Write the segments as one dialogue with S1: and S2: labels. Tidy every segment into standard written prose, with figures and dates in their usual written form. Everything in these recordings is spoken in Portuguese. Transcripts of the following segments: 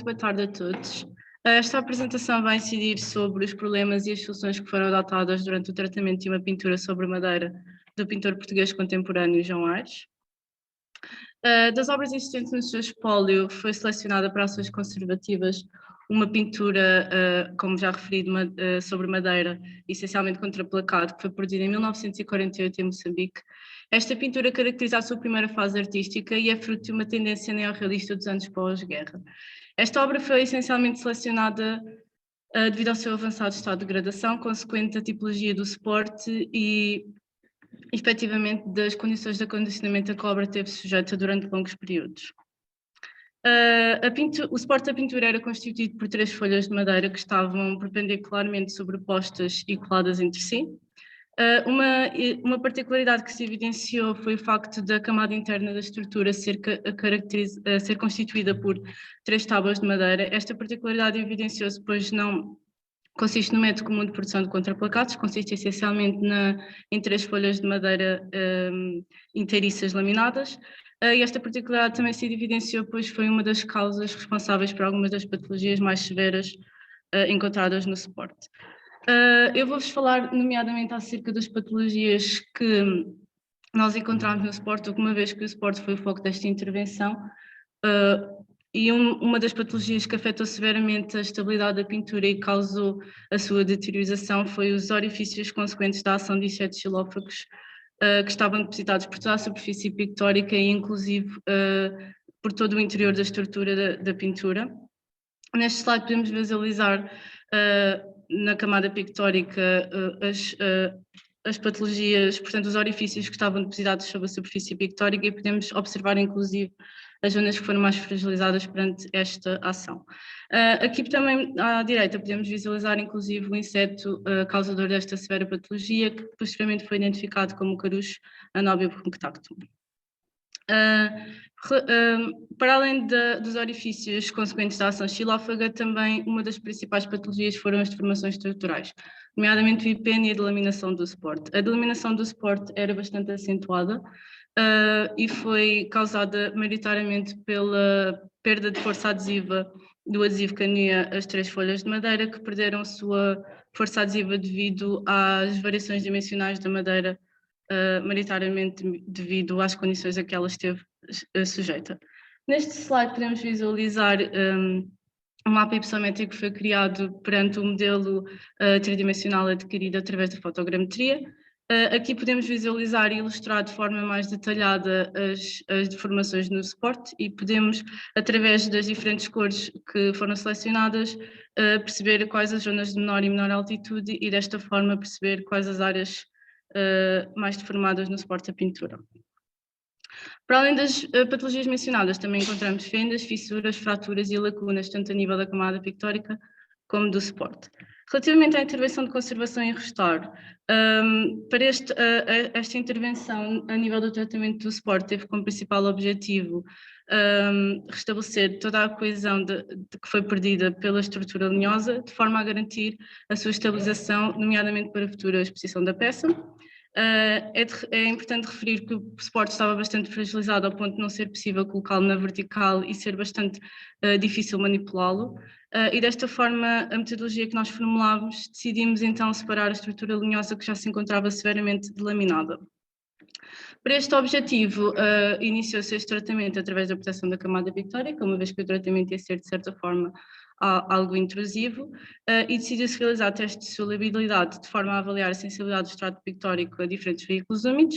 S1: muito boa tarde a todos. Esta apresentação vai incidir sobre os problemas e as soluções que foram adotadas durante o tratamento de uma pintura sobre madeira do pintor português contemporâneo João Aires. Das obras existentes no seu espólio, foi selecionada para ações conservativas uma pintura, como já referi, sobre madeira, essencialmente contraplacado, que foi produzida em 1948 em Moçambique. Esta pintura caracteriza a sua primeira fase artística e é fruto de uma tendência neorrealista dos anos pós-guerra. Esta obra foi essencialmente selecionada devido ao seu avançado estado de degradação, consequente da tipologia do suporte e, efetivamente, das condições de acondicionamento a que a obra teve sujeita durante longos períodos. O suporte da pintura era constituído por 3 folhas de madeira que estavam perpendicularmente sobrepostas e coladas entre si. Uma particularidade que se evidenciou foi o facto da camada interna da estrutura ser constituída por 3 tábuas de madeira. Esta particularidade evidenciou-se, pois não consiste no método comum de produção de contraplacados, consiste essencialmente em 3 folhas de madeira inteiriças laminadas. E esta particularidade também se evidenciou, pois foi uma das causas responsáveis por algumas das patologias mais severas encontradas no suporte. Eu vou-vos falar nomeadamente acerca das patologias que nós encontramos no suporte, uma vez que o suporte foi o foco desta intervenção, e uma das patologias que afetou severamente a estabilidade da pintura e causou a sua deterioração foi os orifícios consequentes da ação de insetos xilófagos que estavam depositados por toda a superfície pictórica e inclusive por todo o interior da estrutura da pintura. Neste slide podemos visualizar na camada pictórica as patologias, portanto os orifícios que estavam depositados sobre a superfície pictórica e podemos observar inclusive as zonas que foram mais fragilizadas perante esta ação. Aqui também à direita podemos visualizar inclusive o inseto causador desta severa patologia, que posteriormente foi identificado como o carucho Anobium punctatum. Para além dos orifícios consequentes da ação xilófaga, também uma das principais patologias foram as deformações estruturais, nomeadamente o IPN e a delaminação do suporte. A delaminação do suporte era bastante acentuada e foi causada maioritariamente pela perda de força adesiva do adesivo que unia as 3 folhas de madeira, que perderam sua força adesiva devido às variações dimensionais da madeira, maioritariamente devido às condições a que ela esteve sujeita. Neste slide podemos visualizar um mapa hipossométrico que foi criado perante o modelo tridimensional adquirido através da fotogrametria. Aqui podemos visualizar e ilustrar de forma mais detalhada as deformações no suporte e podemos, através das diferentes cores que foram selecionadas, perceber quais as zonas de menor e menor altitude e desta forma perceber quais as áreas mais deformadas no suporte da pintura. Para além das patologias mencionadas, também encontramos fendas, fissuras, fraturas e lacunas, tanto a nível da camada pictórica como do suporte. Relativamente à intervenção de conservação e restauro, para esta intervenção a nível do tratamento do suporte teve como principal objetivo restabelecer toda a coesão que foi perdida pela estrutura linhosa, de forma a garantir a sua estabilização, nomeadamente para a futura exposição da peça. É importante referir que o suporte estava bastante fragilizado ao ponto de não ser possível colocá-lo na vertical e ser bastante difícil manipulá-lo. E desta forma, a metodologia que nós formulámos, decidimos então separar a estrutura linhosa que já se encontrava severamente delaminada. Para este objetivo, iniciou-se este tratamento através da proteção da camada pictórica, uma vez que o tratamento ia ser, de certa forma, algo intrusivo, e decidiu-se realizar testes de solubilidade de forma a avaliar a sensibilidade do extrato pictórico a diferentes veículos úmidos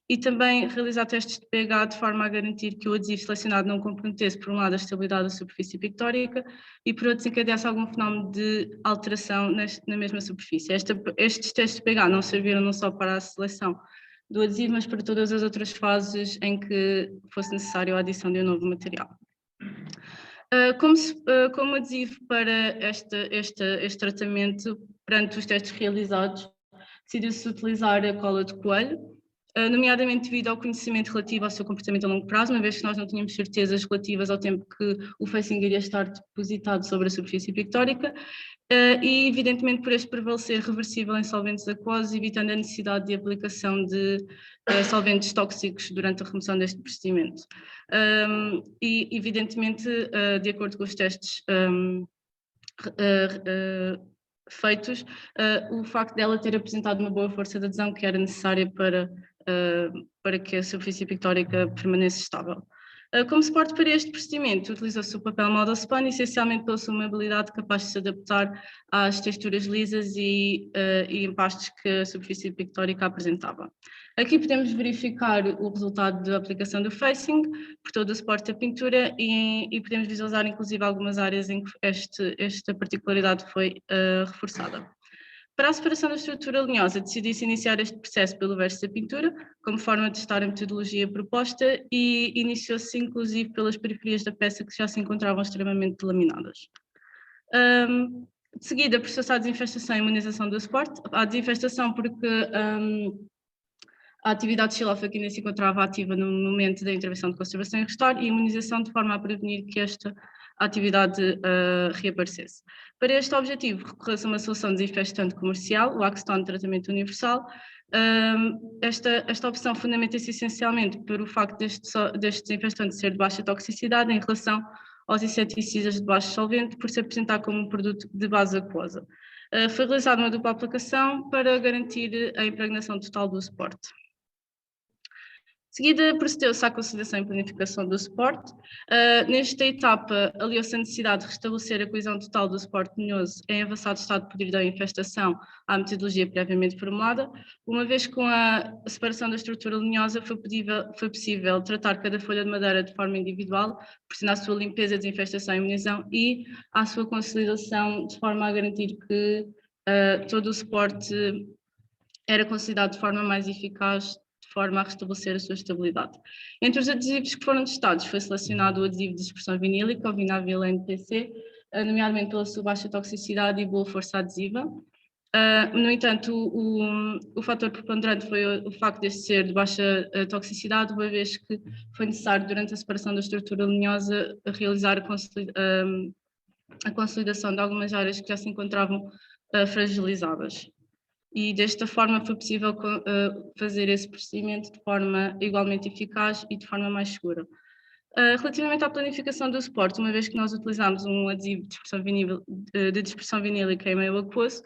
S1: e também realizar testes de pH de forma a garantir que o adesivo selecionado não comprometesse, por um lado, a estabilidade da superfície pictórica e, por outro, desencadeasse algum fenómeno de alteração na mesma superfície. Estes testes de pH não serviram não só para a seleção do adesivo, mas para todas as outras fases em que fosse necessário a adição de um novo material. Como adesivo para este tratamento, perante os testes realizados, decidiu-se utilizar a cola de coelho, nomeadamente devido ao conhecimento relativo ao seu comportamento a longo prazo, uma vez que nós não tínhamos certezas relativas ao tempo que o facing iria estar depositado sobre a superfície pictórica, e evidentemente por este prevalecer reversível em solventes aquosos, evitando a necessidade de aplicação de solventes tóxicos durante a remoção deste procedimento. E evidentemente, de acordo com os testes feitos, o facto dela ter apresentado uma boa força de adesão que era necessária para que a superfície pictórica permanecesse estável. Como suporte para este procedimento, utilizou-se o papel Model Spun, essencialmente pela sua mobilidade capaz de se adaptar às texturas lisas e empastes que a superfície pictórica apresentava. Aqui podemos verificar o resultado da aplicação do facing por todo o suporte da pintura e podemos visualizar inclusive algumas áreas em que esta particularidade foi reforçada. Para a separação da estrutura linhosa, decidiu-se iniciar este processo pelo verso da pintura, como forma de testar a metodologia proposta, e iniciou-se inclusive pelas periferias da peça que já se encontravam extremamente delaminadas. De seguida, processou-se a desinfestação e imunização do suporte. A desinfestação porque a atividade xilófaga ainda se encontrava ativa no momento da intervenção de conservação e restauro, e imunização de forma a prevenir que esta atividade reaparecesse. Para este objetivo, recorreu-se a uma solução desinfestante comercial, o Axtone Tratamento Universal. Esta opção fundamenta-se essencialmente pelo facto deste desinfestante ser de baixa toxicidade em relação aos inseticidas de baixo solvente, por se apresentar como um produto de base aquosa. Foi realizada uma dupla aplicação para garantir a impregnação total do suporte. De seguida, procedeu-se à consolidação e planificação do suporte. Nesta etapa, aliou-se a necessidade de restabelecer a coesão total do suporte linhoso em avançado estado de podridão e infestação à metodologia previamente formulada, uma vez que com a separação da estrutura linhosa foi possível tratar cada folha de madeira de forma individual, proporcionar a sua limpeza, desinfestação e imunização e a sua consolidação de forma a garantir que todo o suporte era consolidado de forma mais eficaz, de forma a restabelecer a sua estabilidade. Entre os adesivos que foram testados, foi selecionado o adesivo de dispersão vinílica, o Vinavil NPC, nomeadamente pela sua baixa toxicidade e boa força adesiva. No entanto, o fator preponderante foi o facto de ser de baixa toxicidade, uma vez que foi necessário, durante a separação da estrutura linhosa, realizar a consolidação de algumas áreas que já se encontravam fragilizadas. E desta forma foi possível fazer esse procedimento de forma igualmente eficaz e de forma mais segura. Relativamente à planificação do suporte, uma vez que nós utilizamos um adesivo de dispersão vinílica em meio aquoso,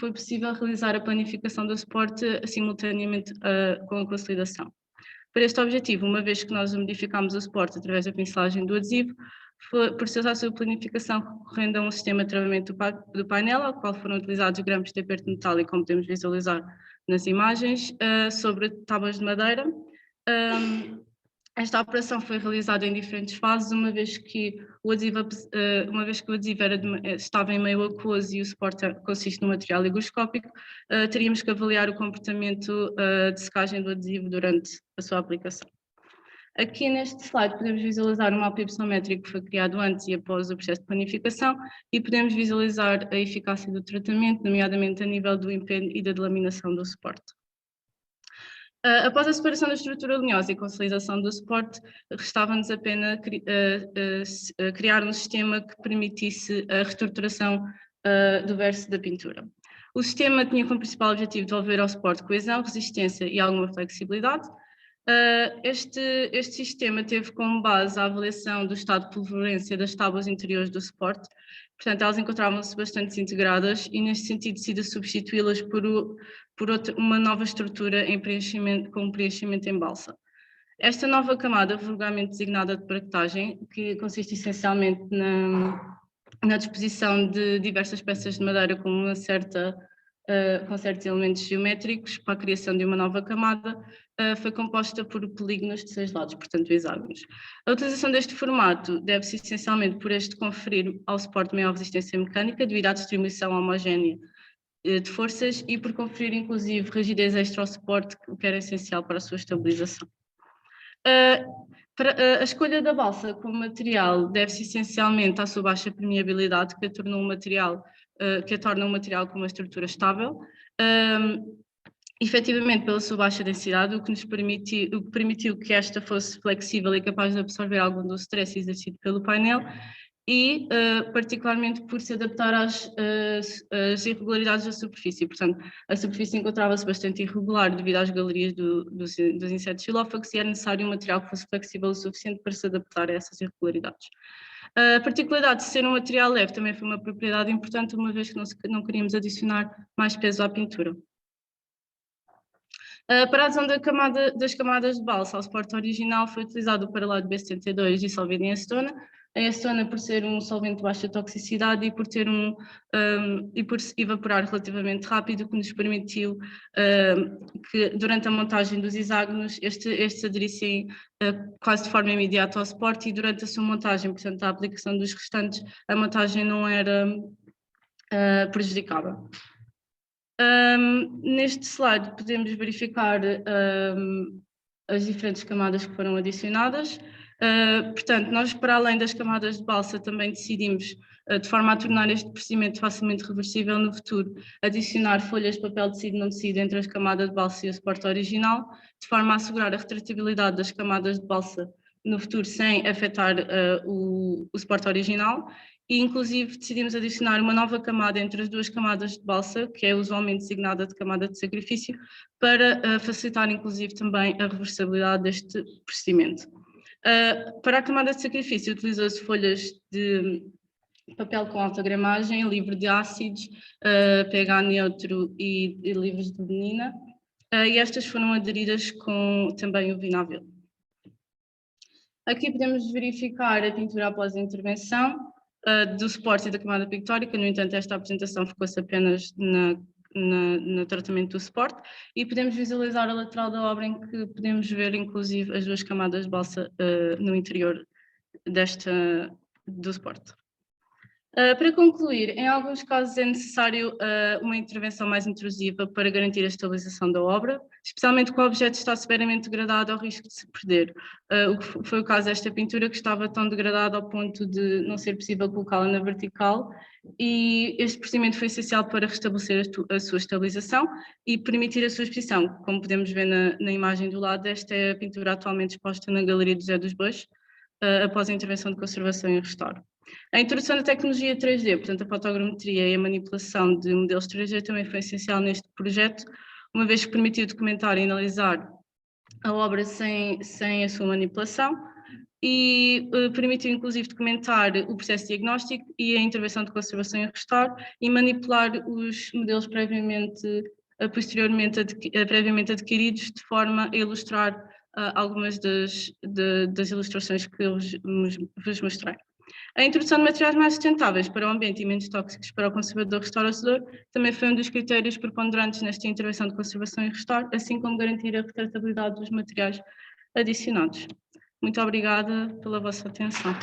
S1: foi possível realizar a planificação do suporte simultaneamente com a consolidação. Para este objetivo, uma vez que nós modificamos o suporte através da pincelagem do adesivo, processou a sua planificação recorrendo a um sistema de travamento do painel, ao qual foram utilizados grampos de aperto metálico, como podemos visualizar nas imagens, sobre tábuas de madeira. Esta operação foi realizada em diferentes fases, uma vez que o adesivo estava em meio aquoso e o suporte consiste no material higroscópico, teríamos que avaliar o comportamento de secagem do adesivo durante a sua aplicação. Aqui neste slide podemos visualizar um mapa hipossométrico que foi criado antes e após o processo de planificação e podemos visualizar a eficácia do tratamento, nomeadamente a nível do empenho e da delaminação do suporte. Após a separação da estrutura linhosa e consolidação do suporte, restava-nos apenas criar um sistema que permitisse a reestruturação do verso da pintura. O sistema tinha como principal objetivo devolver ao suporte coesão, resistência e alguma flexibilidade. Este sistema teve como base a avaliação do estado de pulverulência das tábuas interiores do suporte, portanto elas encontravam-se bastante desintegradas e neste sentido decidi substituí-las por uma nova estrutura com preenchimento em balsa. Esta nova camada, vulgarmente designada de braquetagem, que consiste essencialmente na disposição de diversas peças de madeira com certos elementos geométricos para a criação de uma nova camada, foi composta por polígonos de 6 lados, portanto hexágonos. A utilização deste formato deve-se essencialmente por este conferir ao suporte maior resistência mecânica devido à distribuição homogénea de forças e por conferir inclusive rigidez extra ao suporte, o que era essencial para a sua estabilização. A escolha da balsa como material deve-se essencialmente à sua baixa permeabilidade, que a torna um material com uma estrutura estável, efetivamente pela sua baixa densidade, o que permitiu que esta fosse flexível e capaz de absorver algum do stress exercido pelo painel, e particularmente por se adaptar às irregularidades da superfície. Portanto, a superfície encontrava-se bastante irregular devido às galerias dos insetos xilófagos e era necessário um material que fosse flexível o suficiente para se adaptar a essas irregularidades. A particularidade de ser um material leve também foi uma propriedade importante, uma vez que não queríamos adicionar mais peso à pintura. Para a adesão das camadas de balsa ao suporte original foi utilizado o paralado B72 dissolvido em acetona. A acetona, por ser um solvente de baixa toxicidade e por se evaporar relativamente rápido, que nos permitiu que durante a montagem dos hexágonos estes aderissem quase de forma imediata ao suporte, e durante a sua montagem, portanto a aplicação dos restantes, a montagem não era prejudicada. Neste slide podemos verificar as diferentes camadas que foram adicionadas. Portanto, nós, para além das camadas de balsa, também decidimos, de forma a tornar este procedimento facilmente reversível no futuro, adicionar folhas de papel tecido não tecido entre as camadas de balsa e o suporte original, de forma a assegurar a retratabilidade das camadas de balsa no futuro sem afetar o suporte original. E, inclusive, decidimos adicionar uma nova camada entre as duas camadas de balsa, que é usualmente designada de camada de sacrifício, para facilitar, inclusive, também a reversibilidade deste procedimento. Para a camada de sacrifício, utilizou-se folhas de papel com alta gramagem, livre de ácidos, pH neutro e livres de lignina, e estas foram aderidas com também o vinável. Aqui podemos verificar a pintura após a intervenção do suporte e da camada pictórica. No entanto, esta apresentação focou-se apenas no tratamento do suporte, e podemos visualizar a lateral da obra, em que podemos ver inclusive as duas camadas de balsa no interior do suporte. Para concluir, em alguns casos é necessário uma intervenção mais intrusiva para garantir a estabilização da obra, especialmente quando o objeto está severamente degradado ao risco de se perder. O que foi o caso desta pintura, que estava tão degradada ao ponto de não ser possível colocá-la na vertical, e este procedimento foi essencial para restabelecer a sua estabilização e permitir a sua exposição. Como podemos ver na imagem do lado, esta é a pintura atualmente exposta na Galeria do José dos Bois, após a intervenção de conservação e restauro. A introdução da tecnologia 3D, portanto a fotogrametria e a manipulação de modelos 3D, também foi essencial neste projeto, uma vez que permitiu documentar e analisar a obra sem a sua manipulação, e permitiu inclusive documentar o processo diagnóstico e a intervenção de conservação e restauro, e manipular os modelos posteriormente adquiridos, de forma a ilustrar algumas das ilustrações que eu vos mostrei. A introdução de materiais mais sustentáveis para o ambiente e menos tóxicos para o conservador restaurador também foi um dos critérios preponderantes nesta intervenção de conservação e restauro, assim como garantir a retratabilidade dos materiais adicionados. Muito obrigada pela vossa atenção.